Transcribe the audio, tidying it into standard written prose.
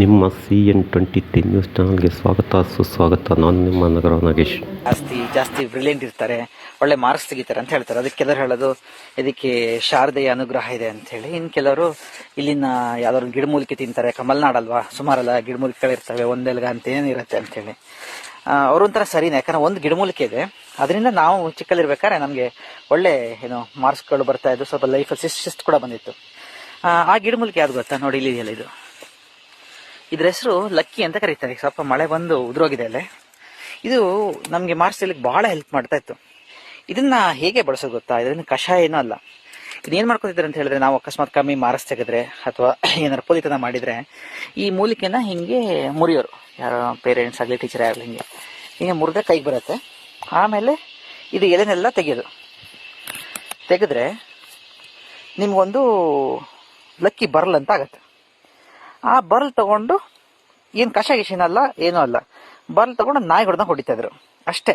ನಿಮ್ಮ CN23 news ಚಾನಲ್ಗೆ ಸ್ವಾಗತ ಸುಸ್ವಾಗತ. ನಾನು ನಿಮ್ಮ ನಗರ ನಾಗೇಶ್. ಜಾಸ್ತಿ ಬ್ರಿಲಿಯಂಟ್ ಇರ್ತಾರೆ, ಒಳ್ಳೆ ಮಾರ್ಕ್ಸ್ ತೆಗಿತಾರೆ ಅಂತ ಹೇಳ್ತಾರೆ. ಅದಕ್ಕೆ ಕೆಲವರು ಹೇಳೋದು ಇದಕ್ಕೆ ಶಾರದೆಯ ಅನುಗ್ರಹ ಇದೆ ಅಂತ ಹೇಳಿ. ಇನ್ನು ಕೆಲವರು ಇಲ್ಲಿನ ಯಾವ್ದಾದ್ರು ಗಿಡಮೂಲಿಕೆ ತಿಂತಾರೆ, ಮಲೆನಾಡಲ್ವಾ, ಸುಮಾರೆಲ್ಲ ಗಿಡಮೂಲಿಕೆಗಳಿರ್ತವೆ, ಒಂದೆಲ್ಗ ಅಂತ ಏನಿರುತ್ತೆ ಅಂತ ಹೇಳಿ. ಅವರೊಂಥರ ಸರಿನೇ, ಯಾಕಂದ್ರೆ ಒಂದು ಗಿಡಮೂಲಿಕೆ ಇದೆ, ಅದರಿಂದ ನಾವು ಚಿಕ್ಕಲ್ಲಿರ್ಬೇಕಾದ್ರೆ ನಮಗೆ ಒಳ್ಳೆ ಮಾರ್ಕ್ಸ್ಗಳು ಬರ್ತಾ ಇದ್ದು, ಸ್ವಲ್ಪ ಲೈಫಲ್ಲಿ ಶಿಸ್ತು ಕೂಡ ಬಂದಿತ್ತು. ಆ ಗಿಡಮೂಲಿಕೆ ಯಾವ್ದು ಗೊತ್ತಾ? ನೋಡಿ, ಇಲ್ಲಿ ಇದೆಯಲ್ಲ, ಇದ್ರ ಹೆಸರು ಲಕ್ಕಿ ಅಂತ ಕರೀತಾರೆ. ಸ್ವಲ್ಪ ಮಳೆ ಬಂದು ಉದುರೋಗಿದೆ ಅಲ್ಲೇ. ಇದು ನಮಗೆ ಮಾರ್ಕ್ಸ್ ತೆಗಿಲಿಕ್ಕೆ ಬಹಳ ಹೆಲ್ಪ್ ಮಾಡ್ತಾ ಇತ್ತು. ಇದನ್ನ ಹೇಗೆ ಬಳಸೋದು ಗೊತ್ತಾ? ಇದರಿಂದ ಕಷಾಯ ಏನೂ ಅಲ್ಲ. ಇದನ್ನೇನು ಮಾಡ್ಕೊತಿದ್ದಾರೆ ಅಂತ ಹೇಳಿದ್ರೆ, ನಾವು ಅಕಸ್ಮಾತ್ ಕಮ್ಮಿ ಮಾರ್ಕ್ಸ್ ತೆಗೆದ್ರೆ ಅಥವಾ ಏನಾರು ಪೋಲಿತನ ಮಾಡಿದ್ರೆ ಈ ಮೂಲಿಕೆನ ಹಿಂಗೆ ಮುರಿಯೋರು, ಯಾರೋ ಪೇರೆಂಟ್ಸ್ ಆಗಲಿ ಟೀಚರೇ ಆಗಲಿ, ಹಿಂಗೆ ಮುರಿದ್ರೆ ಕೈಗೆ ಬರುತ್ತೆ. ಆಮೇಲೆ ಇದು ಎಲೆನೆಲ್ಲ ತೆಗೆದ್ರೆ ನಿಮ್ಗೊಂದು ಲಕ್ಕಿ ಬರ್ಲ್ ಅಂತ ಆಗತ್ತೆ. ಆ ಬರ್ಲ್ ತಗೊಂಡು, ಏನು ಕಷಾಯ ಏನಲ್ಲ, ಏನೂ ಅಲ್ಲ, ಬರ್ಲ್ ತಗೊಂಡು ನಾಯಿ ಹೊಡೆದಂಗೆ ಹೊಡಿತಾ ಇದ್ರು ಅಷ್ಟೇ.